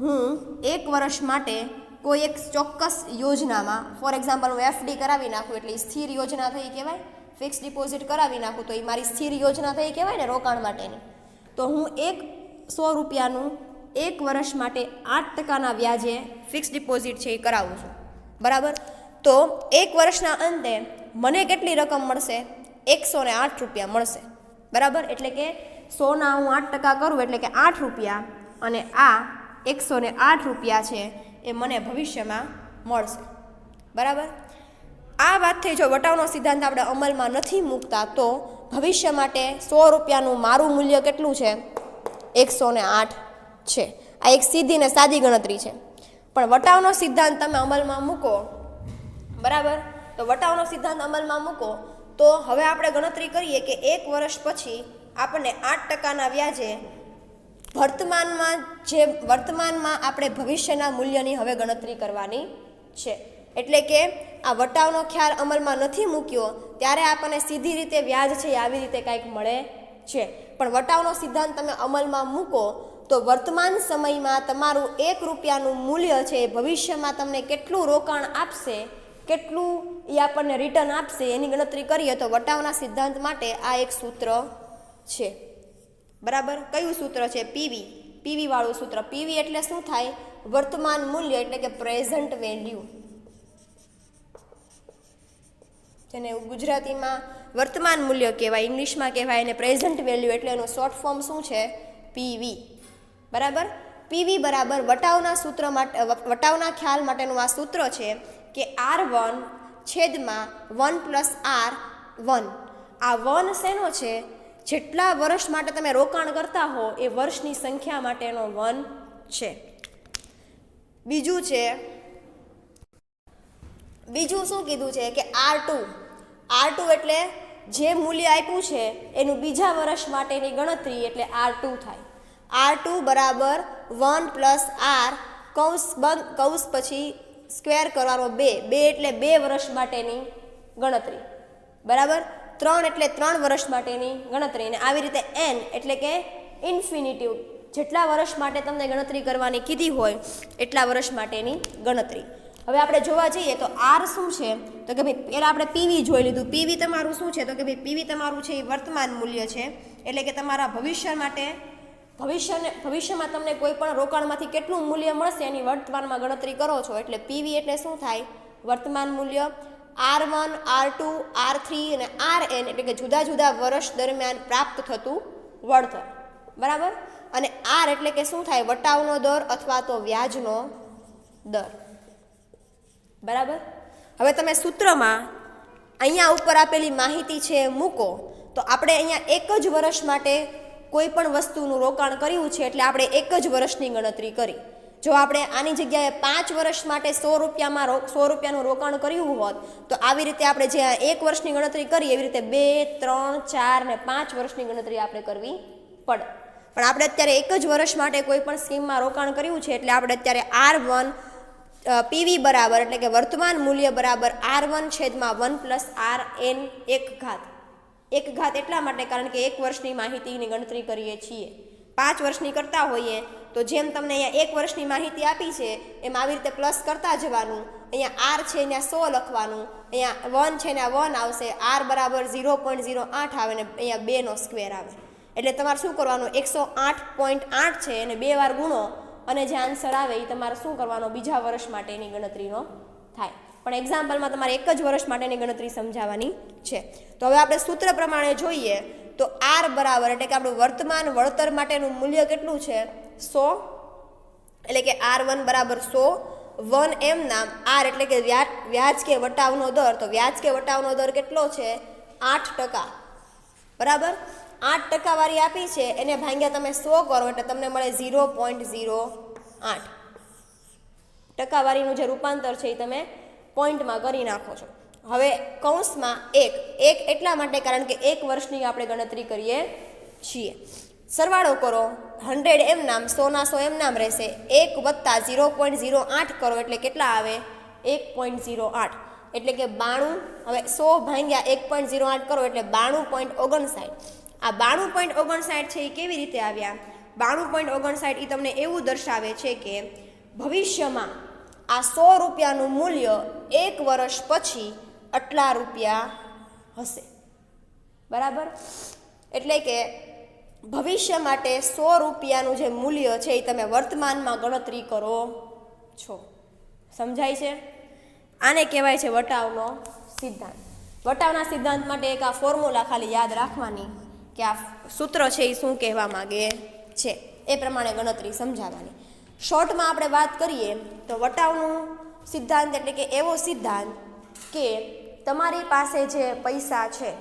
હું 1 વર્ષ માટે કોઈ એક ચોક્કસ યોજનામાં, ફોર એક્ઝામ્પલ હું એફડી કરાવી નાખું એટલે એ સ્થિર યોજના થઈ કહેવાય. ફિક્સ ડિપોઝિટ કરાવી નાખું તો એ મારી સ્થિર યોજના થઈ કહેવાય ને રોકાણ માટેની. તો હું 100 રૂપિયાનું 1 વર્ષ માટે 8%ના વ્યાજે ફિક્સ ડિપોઝિટ છે એ કરાવું છું. બરાબર? તો 1 વર્ષના અંતે મને કેટલી રકમ મળશે? 108 રૂપિયા મળશે. બરાબર? એટલે કે 100ના હું 8% કરું એટલે કે 8 રૂપિયા, અને આ 108 રૂપિયા છે એ મને ભવિષ્યમાં મળશે. બરાબર? આ વાત થઈ. જો વટાવનો સિદ્ધાંત આપણે અમલમાં નથી મૂકતા તો ભવિષ્ય માટે 100 રૂપિયાનું મારું મૂલ્ય કેટલું છે? 108 છે. આ એક સીધી ને સાદી ગણતરી છે. પણ વટાવનો સિદ્ધાંત તમે અમલમાં મૂકો, બરાબર? તો વટાવનો સિદ્ધાંત અમલમાં મૂકો તો હવે આપણે ગણતરી કરીએ કે 1 વર્ષ પછી આપણને 8%ના વ્યાજે વર્તમાનમાં આપણે ભવિષ્યના મૂલ્યની હવે ગણતરી કરવાની છે. એટલે કે આ વટાવનો ખ્યાલ અમલમાં નથી મૂક્યો ત્યારે આપણને સીધી રીતે વ્યાજ છે આવી રીતે કંઈક મળે છે. પણ વટાવનો સિદ્ધાંત તમે અમલમાં મૂકો તો વર્તમાન સમયમાં તમારું 1 રૂપિયાનું મૂલ્ય છે એ ભવિષ્યમાં તમને કેટલું રોકાણ આપશે, કેટલું એ આપણને રિટર્ન આપશે એની ગણતરી કરીએ તો વટાવના સિદ્ધાંત માટે આ એક સૂત્ર છે. બરાબર? કયું સૂત્ર છે? પીવી વાળું સૂત્ર. પીવી એટલે શું થાય? વર્તમાન મૂલ્ય, એટલે કે પ્રેઝન્ટ વેલ્યુ, જેને ગુજરાતીમાં વર્તમાન મૂલ્ય કહેવાય, ઇંગ્લિશમાં કહેવાય એને પ્રેઝન્ટ વેલ્યુ, એટલે એનું શોર્ટ ફોર્મ શું છે? પીવી. બરાબર? પીવી બરાબર વટાવના ખ્યાલ માટેનું આ સૂત્ર છે કે R1 છેદમાં 1 + R1. આ 1 શેનો છે? જેટલા વર્ષ માટે તમે રોકાણ કરતા હો એ વર્ષની સંખ્યા માટેનો 1 છે. બીજું શું કીધું છે કે R2 એટલે જે મૂલ્ય આપ્યું છે એનું બીજા વર્ષ માટેની ગણતરી, એટલે R2 થાય. R2 બરાબર 1 + R કૌંસ પછી સ્ક્વેર કરવાનો 2 એટલે 2 વર્ષ માટેની ગણતરી. બરાબર? 3 એટલે 3 વર્ષ માટેની ગણતરી. અને આવી રીતે n એટલે કે ઇન્ફિનિટિવ, જેટલા વર્ષ માટે તમને ગણતરી કરવાની કીધી હોય એટલા વર્ષ માટેની ગણતરી. હવે આપણે જોવા જઈએ તો R શું છે? તો કે ભાઈ પહેલાં આપણે પીવી જોઈ લીધું. પીવી તમારું શું છે? તો કે ભાઈ પીવી તમારું છે એ વર્તમાન મૂલ્ય છે. એટલે કે તમારા ભવિષ્યમાં તમને કોઈ પણ રોકાણમાંથી કેટલું મૂલ્ય મળશે એની વર્તમાનમાં ગણતરી કરો છો. એટલે પીવી એટલે શું થાય? વર્તમાન મૂલ્ય. R1, R2, R3 અને Rn એટલે કે જુદા જુદા વર્ષ દરમિયાન પ્રાપ્ત થતું વળતર. બરાબર? અને R એટલે કે શું થાય? વટાવનો દર અથવા તો વ્યાજનો દર. બરાબર. હવે તમે સૂત્રમાં અહીંયા ઉપર આપેલી માહિતી છે મૂકો તો આપણે અહીંયા એક જ વર્ષ માટે કોઈ પણ વસ્તુનું રોકાણ કર્યું છે એટલે આપણે એક જ વર્ષની ગણતરી કરી. જો આપણે આની જગ્યાએ 5 વર્ષ માટે 100 રૂપિયાનું રોકાણ કર્યું હોત તો આવી રીતે આપણે જે 1 વર્ષની ગણતરી કરી એવી રીતે 2, 3, 4 ને 5 વર્ષની ગણતરી આપણે કરવી પડે. પણ આપણે અત્યારે એક જ વર્ષ માટે કોઈ પણ સ્કીમમાં રોકાણ કર્યું છે એટલે આપણે અત્યારે R1 PV બરાબર એટલે કે વર્તમાન મૂલ્ય બરાબર R1/1 + Rn એક ઘાત એટલા માટે કારણ કે 1 વર્ષની માહિતીની ગણતરી કરીએ છીએ. 5 વર્ષની કરતા હોઈએ તો જેમ તમને અહીંયા 1 વર્ષની માહિતી આપી છે એમ આવી રીતે પ્લસ કરતા જવાનું. અહીંયા R છે અહીંયા 100 લખવાનું, અહીંયા 1 છે અહીંયા 1 આવશે, R બરાબર 0.08 આવે ને અહીંયા 2નો સ્ક્વેર આવે. એટલે તમારે શું કરવાનું 108.8 છે એને 2 વાર ગુણો અને જે આન્સર આવે એ તમારે શું કરવાનો બીજા વર્ષ માટેની ગણતરીનો થાય. પણ એક્ઝામ્પલમાં તમારે એક જ વર્ષ માટેની ગણતરી સમજાવવાની છે. તો હવે આપણે સૂત્ર પ્રમાણે જોઈએ તો R બરાબર એટલે કે આપણું વર્તમાન વળતર માટેનું મૂલ્ય કેટલું છે 100 એટલે કે R1 બરાબર 100 1 એમ નામ R એટલે કે વ્યાજ કે વટાવનો દર. તો વ્યાજ કે વટાવનો દર કેટલો છે 8%. બરાબર 8% વાળી આપી છે એને ભાગ્યા તમે 100 કરો એટલે તમને મળે 0.08. ટકાવારીનું જે રૂપાંતર છે એ તમે પોઈન્ટમાં કરી નાખો છો. હવે કૌંસમાં 1 એટલા માટે કારણ કે 1 વર્ષની આપણે ગણતરી કરીએ છીએ. સરવાળો કરો 100 એમ નામ 100 ના 100 એમ નામ રહેશે 1 + 0.08 કરો એટલે કેટલા આવે 1.08 એટલે કે 92. હવે 100 ભાગ્યા 1.08 કરો એટલે 92.59. આ 92.59 છે એ કેવી રીતે આવ્યા 92.59 એ તમને એવું દર્શાવે છે કે ભવિષ્યમાં આ 100 રૂપિયાનું મૂલ્ય 1 વર્ષ પછી આટલા રૂપિયા હશે. બરાબર એટલે કે ભવિષ્ય માટે 100 રૂપિયાનું જે મૂલ્ય છે એ તમે વર્તમાનમાં ગણતરી કરો છો. સમજાય છે? આને કહેવાય છે વટાવનો સિદ્ધાંત. વટાવના સિદ્ધાંત માટે એક આ ફોર્મ્યુલા ખાલી યાદ રાખવાની કે આ સૂત્ર છે એ શું કહેવા માગે છે એ પ્રમાણે ગણતરી સમજાવવાની. શોર્ટમાં આપણે વાત કરીએ તો વટાવનું સિદ્ધાંત એટલે કે એવો સિદ્ધાંત કે તમારી પાસે જે પૈસા છે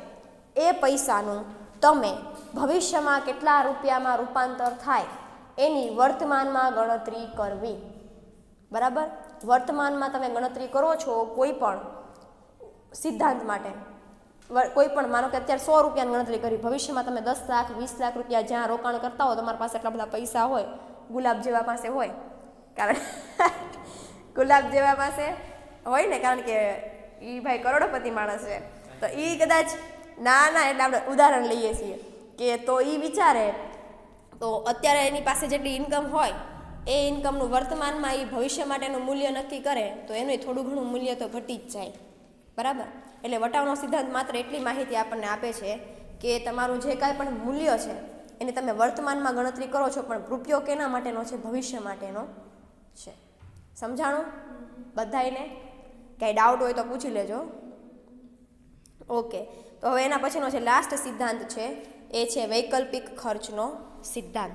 એ પૈસાનું તમે ભવિષ્યમાં કેટલા રૂપિયામાં રૂપાંતર થાય એની વર્તમાનમાં ગણતરી કરવી. બરાબર વર્તમાનમાં તમે ગણતરી કરો છો કોઈ પણ સિદ્ધાંત માટે. કોઈ પણ માનો કે અત્યારે 100 રૂપિયાની ગણતરી કરી ભવિષ્યમાં તમે 10 લાખ 20 લાખ રૂપિયા જ્યાં રોકાણ કરતા હો તમારી પાસે એટલા બધા પૈસા હોય ગુલાબ જેવા પાસે હોય કારણ ગુલાબ જેવા પાસે હોય ને કારણ કે એ ભાઈ કરોડપતિ માણસ છે તો એ કદાચ ના એટલે આપણે ઉદાહરણ લઈએ છીએ કે તો એ વિચારે તો અત્યારે એની પાસે જેટલી ઇન્કમ હોય એ ઇન્કમનું વર્તમાનમાં એ ભવિષ્ય માટેનું મૂલ્ય નક્કી કરે તો એનું થોડું ઘણું મૂલ્ય તો ઘટી જ જાય. બરાબર એટલે વટાવનો સિદ્ધાંત માત્ર એટલી માહિતી આપણને આપે છે કે તમારું જે કાંઈ પણ મૂલ્ય છે એની તમે વર્તમાનમાં ગણતરી કરો છો પણ રૂપિયો કેના માટેનો છે ભવિષ્ય માટેનો છે. સમજાણું બધાયને? કાંઈ ડાઉટ હોય તો પૂછી લેજો. ઓકે તો હવે એના પછીનો જે લાસ્ટ સિદ્ધાંત છે એ છે વૈકલ્પિક ખર્ચનો સિદ્ધાંત.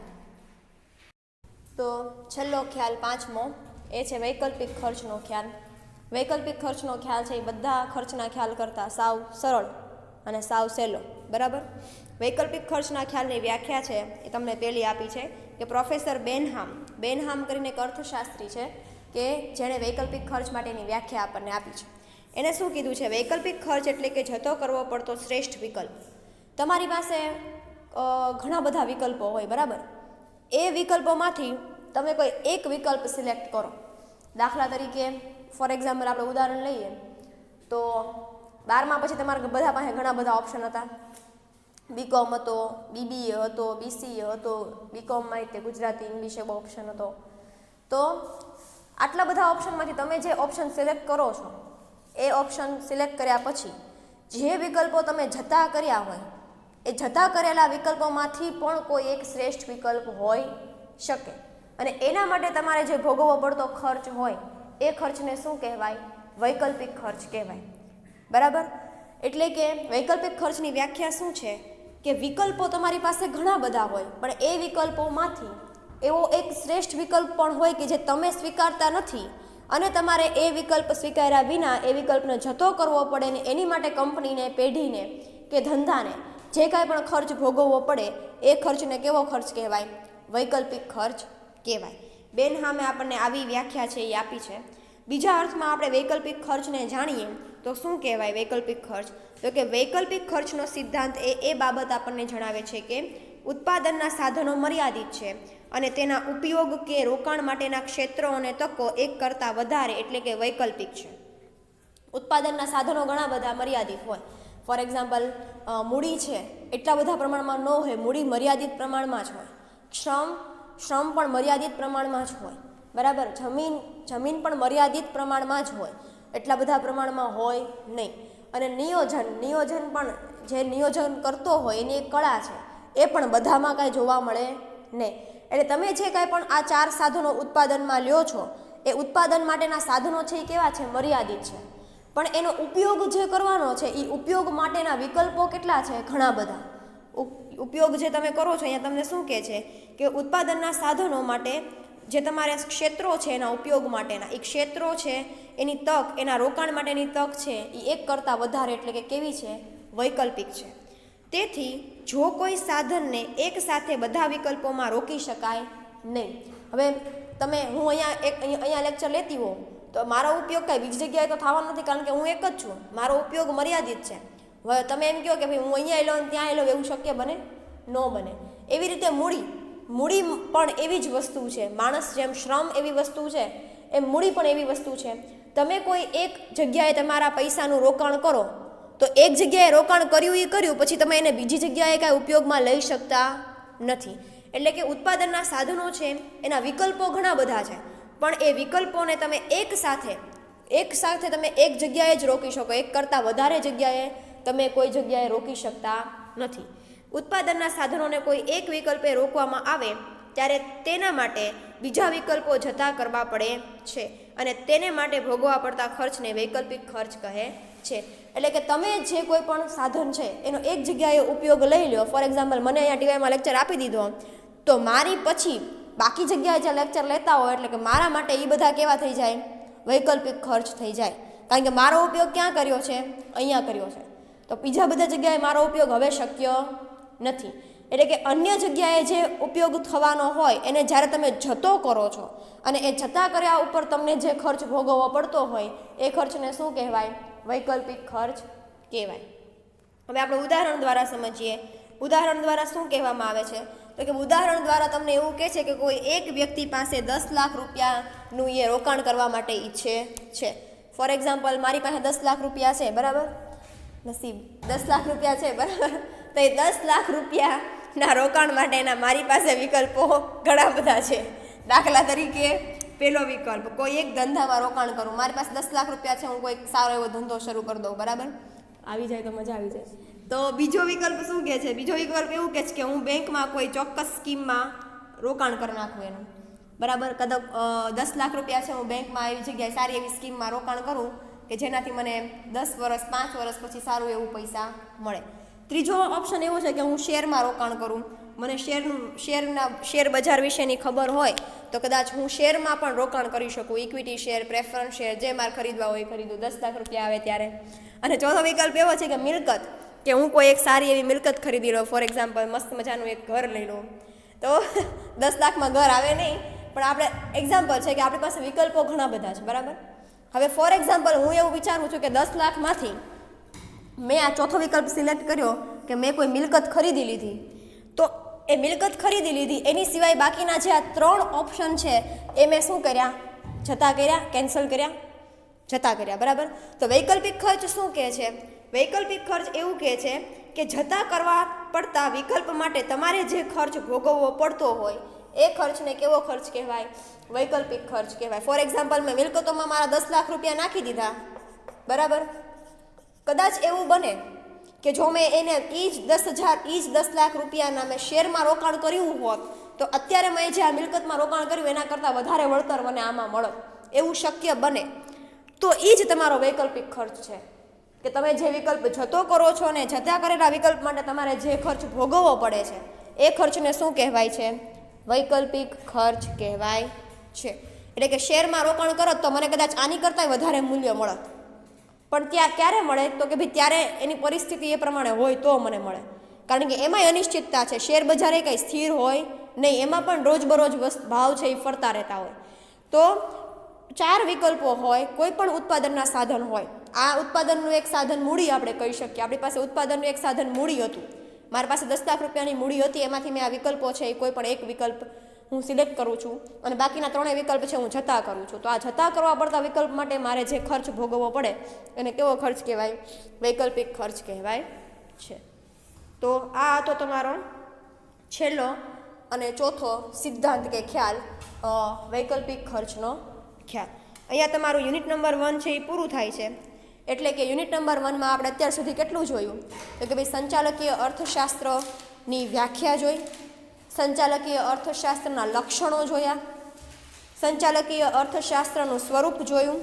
તો છેલ્લો ખ્યાલ 5મો એ છે વૈકલ્પિક ખર્ચનો ખ્યાલ. વૈકલ્પિક ખર્ચનો ખ્યાલ છે એ બધા ખર્ચના ખ્યાલ કરતાં સાવ સરળ અને સાવ સહેલો. બરાબર વૈકલ્પિક ખર્ચના ખ્યાલની વ્યાખ્યા છે એ તમને પહેલી આપી છે કે પ્રોફેસર બેનહામ કરીને એક અર્થશાસ્ત્રી છે કે જેણે વૈકલ્પિક ખર્ચ માટેની વ્યાખ્યા આપણને આપી છે. એને શું કીધું છે વૈકલ્પિક ખર્ચ એટલે કે જતો કરવો પડતો શ્રેષ્ઠ વિકલ્પ. તમારી પાસે ઘણા બધા વિકલ્પો હોય. બરાબર એ વિકલ્પોમાંથી તમે કોઈ એક વિકલ્પ સિલેક્ટ કરો. દાખલા તરીકે ફોર એક્ઝામ્પલ આપણે ઉદાહરણ લઈએ તો 12મા પછી તમારા બધા પાસે ઘણા બધા ઓપ્શન હતા. બીકોમ હતો, BBA હતો, BCA હતો, બીકોમમાં તે ગુજરાતી ઇંગ્લિશ એવો ઓપ્શન હતો. તો આટલા બધા ઓપ્શનમાંથી તમે જે ઓપ્શન સિલેક્ટ કરો છો એ ઓપ્શન સિલેક્ટ કર્યા પછી જે વિકલ્પો તમે જતા કર્યા હોય એ જતા કરેલા વિકલ્પોમાંથી પણ કોઈ એક શ્રેષ્ઠ વિકલ્પ હોઈ શકે અને એના માટે તમારે જે ભોગવવો પડતો ખર્ચ હોય એ ખર્ચને શું કહેવાય વૈકલ્પિક ખર્ચ કહેવાય. બરાબર એટલે કે વૈકલ્પિક ખર્ચની વ્યાખ્યા શું છે કે વિકલ્પો તમારી પાસે ઘણા બધા હોય પણ એ વિકલ્પોમાંથી એવો એક શ્રેષ્ઠ વિકલ્પ પણ હોય કે જે તમે સ્વીકારતા નથી અને તમારે એ વિકલ્પ સ્વીકાર્યા વિના એ વિકલ્પને જતો કરવો પડે ને એની માટે કંપનીને, પેઢીને કે ધંધાને જે કાંઈ પણ ખર્ચ ભોગવવો પડે એ ખર્ચને કેવો ખર્ચ કહેવાય? વૈકલ્પિક ખર્ચ કહેવાય. બેન સામે આપણને આવી વ્યાખ્યા છે એ આપી છે. બીજા અર્થમાં આપણે વૈકલ્પિક ખર્ચને જાણીએ તો શું કહેવાય વૈકલ્પિક ખર્ચ? તો કે વૈકલ્પિક ખર્ચનો સિદ્ધાંત એ બાબત આપણને જણાવે છે કે ઉત્પાદનના સાધનો મર્યાદિત છે અને તેના ઉપયોગ કે રોકાણ માટેના ક્ષેત્રો અને તકો એક કરતાં વધારે એટલે કે વૈકલ્પિક છે. ઉત્પાદનના સાધનો ઘણા બધા મર્યાદિત હોય. ફોર એક્ઝામ્પલ, મૂડી છે એટલા બધા પ્રમાણમાં ન હોય, મૂડી મર્યાદિત પ્રમાણમાં જ હોય. શ્રમ પણ મર્યાદિત પ્રમાણમાં જ હોય, બરાબર. જમીન પણ મર્યાદિત પ્રમાણમાં જ હોય, એટલા બધા પ્રમાણમાં હોય નહીં. અને નિયોજન પણ જે નિયોજન કરતો હોય એની એક કળા છે, એ પણ બધામાં કાંઈ જોવા મળે નહીં. એટલે તમે જે કાંઈ પણ આ 4 સાધનો ઉત્પાદનમાં લ્યો છો એ ઉત્પાદન માટેના સાધનો છે એ કેવા છે? મર્યાદિત છે. પણ એનો ઉપયોગ જે કરવાનો છે એ ઉપયોગ માટેના વિકલ્પો કેટલા છે? ઘણા બધા. ઉપયોગ જે તમે કરો છો અહીંયા તમને શું કહે છે કે ઉત્પાદનના સાધનો માટે જે તમારે ક્ષેત્રો છે એના ઉપયોગ માટેના એ ક્ષેત્રો છે, એની તક, એના રોકાણ માટેની તક છે એ એક કરતાં વધારે એટલે કે કેવી છે? વૈકલ્પિક છે. તેથી જો કોઈ સાધનને એક સાથે બધા વિકલ્પોમાં રોકી શકાય નહીં. હવે હું અહીંયા લેક્ચર લેતી હોઉં તો મારો ઉપયોગ કાંઈ બીજી જગ્યાએ તો થવાનો નથી, કારણ કે હું એક જ છું, મારો ઉપયોગ મર્યાદિત છે. હવે તમે એમ કહો કે ભાઈ હું અહીંયા એલો ત્યાં એલો, એવું શક્ય બને? ન બને. એવી રીતે મૂડી પણ એવી જ વસ્તુ છે. માણસ જેમ શ્રમ એવી વસ્તુ છે એમ મૂડી પણ એવી વસ્તુ છે. તમે કોઈ એક જગ્યાએ તમારા પૈસાનું રોકાણ કરો તો એક જગ્યાએ રોકાણ કર્યું પછી તમે એને બીજી જગ્યાએ કાંઈ ઉપયોગમાં લઈ શકતા નથી. એટલે કે ઉત્પાદનના સાધનો છે એના વિકલ્પો ઘણા બધા છે, પણ એ વિકલ્પોને તમે એક સાથે તમે એક જગ્યાએ જ રોકી શકો, એક કરતાં વધારે જગ્યાએ તમે કોઈ જગ્યાએ રોકી શકતા નથી. ઉત્પાદનના સાધનોને કોઈ એક વિકલ્પે રોકવામાં આવે ત્યારે તેના માટે બીજા વિકલ્પો જતા કરવા પડે છે અને તેને માટે ભોગવવા પડતા ખર્ચને વૈકલ્પિક ખર્ચ કહે છે. એટલે કે તમે જે કોઈ પણ સાધન છે એનો એક જગ્યાએ ઉપયોગ લઈ લો. ફોર એક્ઝામ્પલ, મને અહીંયા ટીવાયમાં લેક્ચર આપી દીધો તો મારી પછી બાકી જગ્યાએ જે લેક્ચર લેતા હોય એટલે કે મારા માટે એ બધા કેવા થઈ જાય? વૈકલ્પિક ખર્ચ થઈ જાય. કારણ કે મારો ઉપયોગ ક્યાં કર્યો છે? અહીંયા કર્યો છે. તો બીજા બધા જગ્યાએ મારો ઉપયોગ હવે શક્ય નથી. એટલે કે અન્ય જગ્યાએ જે ઉપયોગ થવાનો હોય એને જ્યારે તમે જતો કરો છો અને એ જતા કર્યા ઉપર તમને જે ખર્ચ ભોગવવો પડતો હોય એ ખર્ચને શું કહેવાય? વૈકલ્પિક ખર્ચ કહેવાય. હવે આપણે ઉદાહરણ દ્વારા સમજીએ. ઉદાહરણ દ્વારા શું કહેવામાં આવે છે? તો કે ઉદાહરણ દ્વારા તમને એવું કહે છે કે કોઈ એક વ્યક્તિ પાસે 10 લાખ રૂપિયાનું એ રોકાણ કરવા માટે ઈચ્છે છે. ફોર એક્ઝામ્પલ, મારી પાસે 10 લાખ રૂપિયા છે, બરાબર. નસીબ 10 લાખ રૂપિયા છે, બરાબર. તો એ 10 લાખ રૂપિયાના રોકાણ માટેના મારી પાસે વિકલ્પો ઘણા બધા છે. દાખલા તરીકે પહેલો વિકલ્પ, કોઈ એક ધંધામાં રોકાણ કરું. મારી પાસે 10 લાખ રૂપિયા છે, હું કોઈ સારો એવો ધંધો શરૂ કરી દઉં, બરાબર. આવી જાય તો મજા આવી જાય. તો બીજો વિકલ્પ શું કહે છે? બીજો વિકલ્પ એવું કહે છે કે હું બેંકમાં કોઈ ચોક્કસ સ્કીમમાં રોકાણ કરી નાખું એનું, બરાબર. કદાચ 10 લાખ રૂપિયા છે, હું બેંકમાં એવી જગ્યાએ સારી એવી સ્કીમમાં રોકાણ કરું કે જેનાથી મને 10 વર્ષ 5 વર્ષ પછી સારું એવું પૈસા મળે. ત્રીજો ઓપ્શન એવો છે કે હું શેરમાં રોકાણ કરું. મને શેર બજાર વિશેની ખબર હોય તો કદાચ હું શેરમાં પણ રોકાણ કરી શકું. ઇક્વિટી શેર, પ્રેફરન્સ શેર, જે મારે ખરીદવા હોય ખરીદું 10 લાખ રૂપિયા આવે ત્યારે. અને ચોથો વિકલ્પ એવો છે કે મિલકત, કે હું કોઈ એક સારી એવી મિલકત ખરીદી લઉં. ફોર એક્ઝામ્પલ, મસ્ત મજાનું એક ઘર લઈ લઉં. તો 10 લાખમાં ઘર આવે નહીં, પણ આપણે એક્ઝામ્પલ છે કે આપણી પાસે વિકલ્પો ઘણા બધા છે, બરાબર. હવે ફોર એક્ઝામ્પલ, હું એવું વિચારું છું કે 10 લાખમાંથી મેં આ ચોથો વિકલ્પ સિલેક્ટ કર્યો કે મેં કોઈ મિલકત ખરીદી લીધી. તો એ મિલકત ખરીદી લીધી, એની સિવાય બાકીના જે આ 3 ઓપ્શન છે એ મેં શું કર્યા? જતા કર્યા, કેન્સલ કર્યા, જતા કર્યા, બરાબર. તો વૈકલ્પિક ખર્ચ શું કહે છે? વૈકલ્પિક ખર્ચ એવું કહે છે કે જતા કરવા પડતા વિકલ્પ માટે તમારે જે ખર્ચ ભોગવવો પડતો હોય એ ખર્ચને કેવો ખર્ચ કહેવાય? વૈકલ્પિક ખર્ચ કહેવાય. ફોર એક્ઝામ્પલ, મેં મિલકતોમાં મારા 10 લાખ રૂપિયા નાખી દીધા, બરાબર. કદાચ એવું બને કે જો મેં એને ઈ જ 10 લાખ રૂપિયાના મેં શેરમાં રોકાણ કર્યું હોત તો અત્યારે મેં જે આ મિલકતમાં રોકાણ કર્યું એના કરતાં વધારે વળતર મને આમાં મળત, એવું શક્ય બને. તો એ જ તમારો વૈકલ્પિક ખર્ચ છે કે તમે જે વિકલ્પ જતો કરો છો ને જતા કરેલા વિકલ્પ માટે તમારે જે ખર્ચ ભોગવવો પડે છે એ ખર્ચને શું કહેવાય છે? વૈકલ્પિક ખર્ચ કહેવાય છે. એટલે કે શેરમાં રોકાણ કરત તો મને કદાચ આની કરતાંય વધારે મૂલ્ય મળત, પણ ત્યાં ક્યારે મળે તો કે ભાઈ ત્યારે એની પરિસ્થિતિ એ પ્રમાણે હોય તો મને મળે, કારણ કે એમાંય અનિશ્ચિતતા છે. શેર બજાર એ કંઈ સ્થિર હોય નહીં, એમાં પણ રોજબરોજ ભાવ છે એ ફરતા રહેતા હોય. તો 4 વિકલ્પો હોય, કોઈ પણ ઉત્પાદનના સાધન હોય. આ ઉત્પાદનનું એક સાધન મૂડી આપણે કહી શકીએ. આપણી પાસે ઉત્પાદનનું એક સાધન મૂડી હતું, મારી પાસે 10 લાખ રૂપિયાની મૂડી હતી, એમાંથી મેં આ વિકલ્પો છે એ કોઈ પણ એક વિકલ્પ હું સિલેક્ટ કરું છું અને બાકીના 3 વિકલ્પ છે હું જતા કરું છું. તો આ જતા કરવા પડતા વિકલ્પ માટે મારે જે ખર્ચ ભોગવવો પડે એને કેવો ખર્ચ કહેવાય? વૈકલ્પિક ખર્ચ કહેવાય છે. તો આ હતો તમારો છેલ્લો અને ચોથો સિદ્ધાંત કે ખ્યાલ, વૈકલ્પિક ખર્ચનો ખ્યાલ. અહીંયા તમારું યુનિટ નંબર 1 છે એ પૂરું થાય છે. એટલે કે યુનિટ નંબર 1માં આપણે અત્યાર સુધી કેટલું જોયું? તો કે ભાઈ સંચાલકીય અર્થશાસ્ત્રની વ્યાખ્યા જોઈ, સંચાલકીય અર્થશાસ્ત્રના લક્ષણો જોયા, સંચાલકીય અર્થશાસ્ત્રનું સ્વરૂપ જોયું,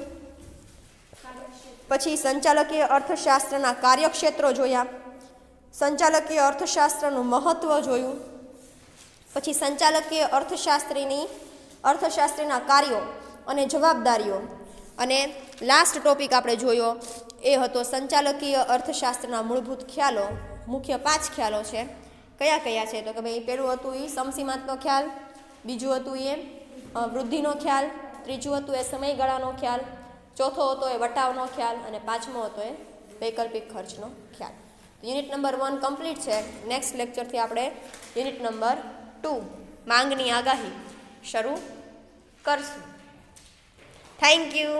પછી સંચાલકીય અર્થશાસ્ત્રના કાર્યક્ષેત્રો જોયા, સંચાલકીય અર્થશાસ્ત્રનું મહત્ત્વ જોયું, પછી સંચાલકીય અર્થશાસ્ત્રીના કાર્યો અને જવાબદારીઓ, અને લાસ્ટ ટોપિક આપણે જોયો એ હતો સંચાલકીય અર્થશાસ્ત્રના મૂળભૂત ખ્યાલો. મુખ્ય 5 ખ્યાલો છે. કયા કયા છે? તો કે ભાઈ પહેલું હતું એ સમસીમાંતનો ખ્યાલ, બીજું હતું એ વૃદ્ધિનો ખ્યાલ, ત્રીજું હતું એ સમયગાળાનો ખ્યાલ, ચોથો હતો એ વટાવનો ખ્યાલ, અને પાંચમો હતો એ વૈકલ્પિક ખર્ચનો ખ્યાલ. યુનિટ નંબર 1 કમ્પ્લીટ છે. નેક્સ્ટ લેક્ચરથી આપણે યુનિટ નંબર 2 માંગની આગાહી શરૂ કરશું. Thank you.